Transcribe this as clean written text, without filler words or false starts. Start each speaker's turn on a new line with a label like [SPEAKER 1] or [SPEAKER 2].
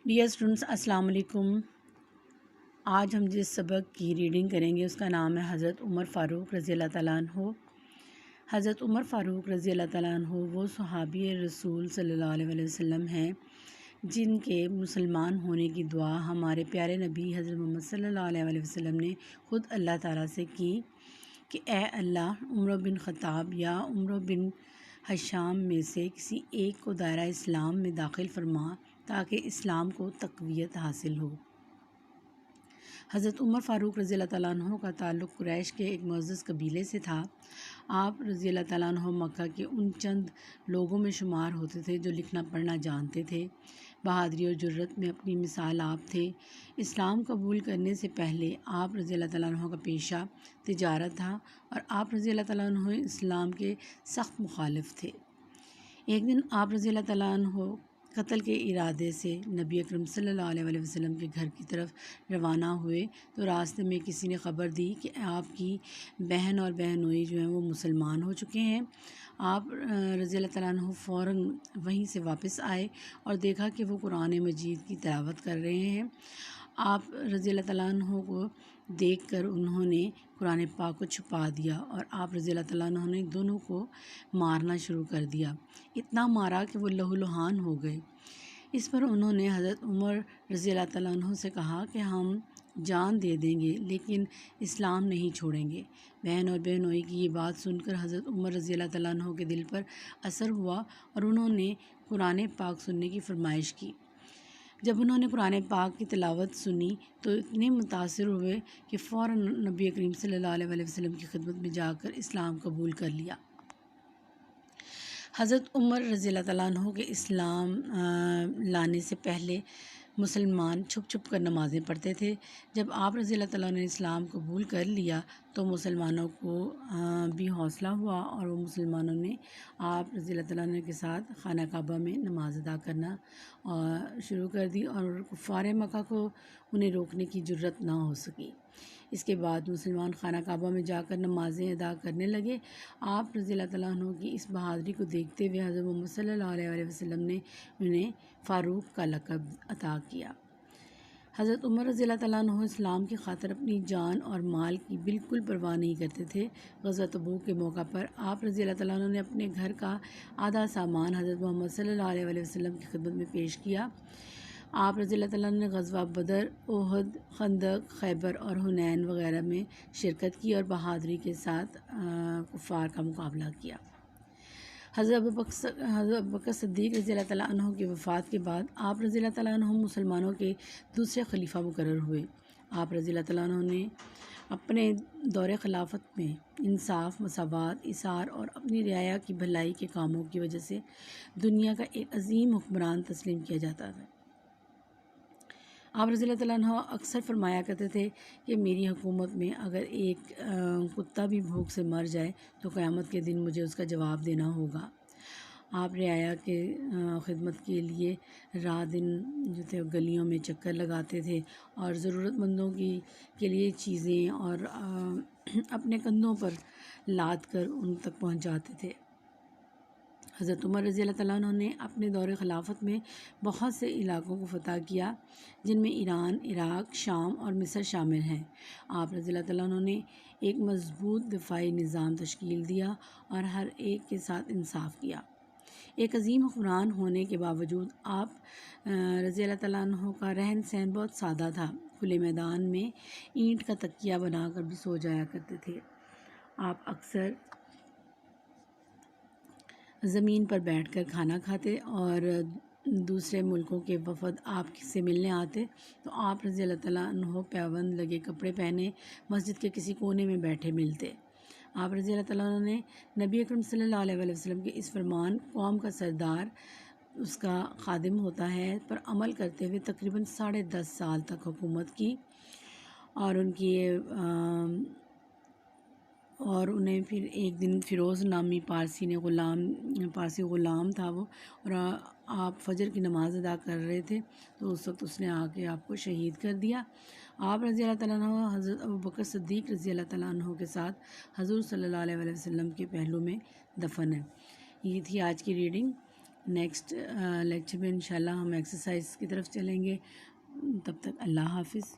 [SPEAKER 1] Dear students, السلام علیکم۔ آج ہم جس سبق کی ریڈنگ کریں گے اس کا نام ہے حضرت عمر فاروق رضی اللہ تعالیٰ عنہ۔ حضرت عمر فاروق رضی اللہ تعالیٰ عنہ وہ صحابی رسول صلی اللہ علیہ وسلم ہیں جن کے مسلمان ہونے کی دعا ہمارے پیارے نبی حضرت محمد صلی اللہ علیہ وسلم نے خود اللہ تعالیٰ سے کی کہ اے اللہ، عمر بن خطاب یا عمر بن حشام میں سے کسی ایک کو دائرہ اسلام میں داخل فرما تاکہ اسلام کو تقویت حاصل ہو۔ حضرت عمر فاروق رضی اللہ تعالیٰ عنہ کا تعلق قریش کے ایک معزز قبیلے سے تھا۔ آپ رضی اللہ تعالیٰ عنہ مکہ کے ان چند لوگوں میں شمار ہوتے تھے جو لکھنا پڑھنا جانتے تھے۔ بہادری اور جرت میں اپنی مثال آپ تھے۔ اسلام قبول کرنے سے پہلے آپ رضی اللہ تعالیٰ عنہ کا پیشہ تجارت تھا اور آپ رضی اللہ تعالیٰ عنہ اسلام کے سخت مخالف تھے۔ ایک دن آپ رضی اللہ تعالیٰ عنہ قتل کے ارادے سے نبی اکرم صلی اللہ علیہ وسلم کے گھر کی طرف روانہ ہوئے تو راستے میں کسی نے خبر دی کہ آپ کی بہن اور بہنوئی جو ہیں وہ مسلمان ہو چکے ہیں۔ آپ رضی اللہ تعالیٰ عنہ فوراً وہیں سے واپس آئے اور دیکھا کہ وہ قرآن مجید کی تلاوت کر رہے ہیں۔ آپ رضی اللہ تعالیٰ عنہ کو دیکھ کر انہوں نے قرآن پاک کو چھپا دیا اور آپ رضی اللہ تعالیٰ عنہ نے دونوں کو مارنا شروع کر دیا، اتنا مارا کہ وہ لہو لہان ہو گئے۔ اس پر انہوں نے حضرت عمر رضی اللہ تعالیٰ عنہ سے کہا کہ ہم جان دے دیں گے لیکن اسلام نہیں چھوڑیں گے۔ بہن اور بہنوئی کی یہ بات سن کر حضرت عمر رضی اللہ تعالیٰ عنہ کے دل پر اثر ہوا اور انہوں نے قرآن پاک سننے کی فرمائش کی۔ جب انہوں نے قرآن پاک کی تلاوت سنی تو اتنے متاثر ہوئے کہ فوراً نبی کریم صلی اللہ علیہ وسلم کی خدمت میں جا کر اسلام قبول کر لیا۔ حضرت عمر رضی اللہ تعالیٰ عنہ کے اسلام لانے سے پہلے مسلمان چھپ چھپ کر نمازیں پڑھتے تھے۔ جب آپ رضی اللہ تعالیٰ عنہ نے اسلام قبول کر لیا تو مسلمانوں کو بھی حوصلہ ہوا اور وہ مسلمانوں نے آپ رضی اللہ تعالیٰ عنہ کے ساتھ خانہ کعبہ میں نماز ادا کرنا شروع کر دی اور کفار مکہ کو انہیں روکنے کی جرت نہ ہو سکی۔ اس کے بعد مسلمان خانہ کعبہ میں جا کر نمازیں ادا کرنے لگے۔ آپ رضی اللہ تعالیٰ عنہ کی اس بہادری کو دیکھتے ہوئے حضرت محمد صلی اللہ علیہ وسلم نے انہیں فاروق کا لقب عطا کیا۔ حضرت عمر رضی اللہ تعالیٰ عنہ اسلام کی خاطر اپنی جان اور مال کی بالکل پرواہ نہیں کرتے تھے۔ غزوہ تبوک کے موقع پر آپ رضی اللہ تعالیٰ عنہ نے اپنے گھر کا آدھا سامان حضرت محمد صلی اللہ علیہ وسلم کی خدمت میں پیش کیا۔ آپ رضی اللہ تعالیٰ عنہ نے غزوہ بدر، احد، خندق، خیبر اور حنین وغیرہ میں شرکت کی اور بہادری کے ساتھ کفار کا مقابلہ کیا۔ حضرت ابوبکر صدیق رضی اللہ تعالیٰ عنہ کی وفات کے بعد آپ رضی اللہ تعالیٰ عنہ مسلمانوں کے دوسرے خلیفہ مقرر ہوئے۔ آپ رضی اللہ تعالیٰ عنہ نے اپنے دور خلافت میں انصاف، مساوات، ایثار اور اپنی رعایا کی بھلائی کے کاموں کی وجہ سے دنیا کا ایک عظیم حکمران تسلیم کیا جاتا تھا۔ آپ رضی اللہ تعالیٰ عنہ اکثر فرمایا کرتے تھے کہ میری حکومت میں اگر ایک کتا بھی بھوک سے مر جائے تو قیامت کے دن مجھے اس کا جواب دینا ہوگا۔ آپ رعایا کے خدمت کے لیے رات دن جو تھے گلیوں میں چکر لگاتے تھے اور ضرورت مندوں کے لیے چیزیں اور اپنے کندھوں پر لاد کر ان تک پہنچاتے تھے۔ حضرت عمر رضی اللہ تعالیٰ عنہ نے اپنے دور خلافت میں بہت سے علاقوں کو فتح کیا جن میں ایران، عراق، شام اور مصر شامل ہیں۔ آپ رضی اللہ تعالیٰ عنہ نے ایک مضبوط دفاعی نظام تشکیل دیا اور ہر ایک کے ساتھ انصاف کیا۔ ایک عظیم حکمران ہونے کے باوجود آپ رضی اللہ تعالیٰ عنہ کا رہن سہن بہت سادہ تھا۔ کھلے میدان میں اینٹ کا تکیہ بنا کر بھی سو جایا کرتے تھے۔ آپ اکثر زمین پر بیٹھ کر کھانا کھاتے اور دوسرے ملکوں کے وفد آپ سے ملنے آتے تو آپ رضی اللہ تعالیٰ عنہ پیوند لگے کپڑے پہنے مسجد کے کسی کونے میں بیٹھے ملتے۔ آپ رضی اللہ تعالیٰ عنہ نے نبی اکرم صلی اللہ علیہ وسلم کے اس فرمان قوم کا سردار اس کا خادم ہوتا ہے پر عمل کرتے ہوئے تقریباً 10.5 سال تک حکومت کی اور انہیں پھر ایک دن فیروز نامی پارسی غلام تھا وہ، اور آپ فجر کی نماز ادا کر رہے تھے تو اس وقت اس نے آ کے آپ کو شہید کر دیا۔ آپ رضی اللہ تعالیٰ عنہ حضرت ابوبکر صدیق رضی اللہ تعالیٰ عنہ کے ساتھ حضور صلی اللہ علیہ وسلم کے پہلو میں دفن ہے۔ یہ تھی آج کی ریڈنگ۔ نیکسٹ لیکچر میں انشاءاللہ ہم ایکسرسائز کی طرف چلیں گے. تب تک اللہ حافظ.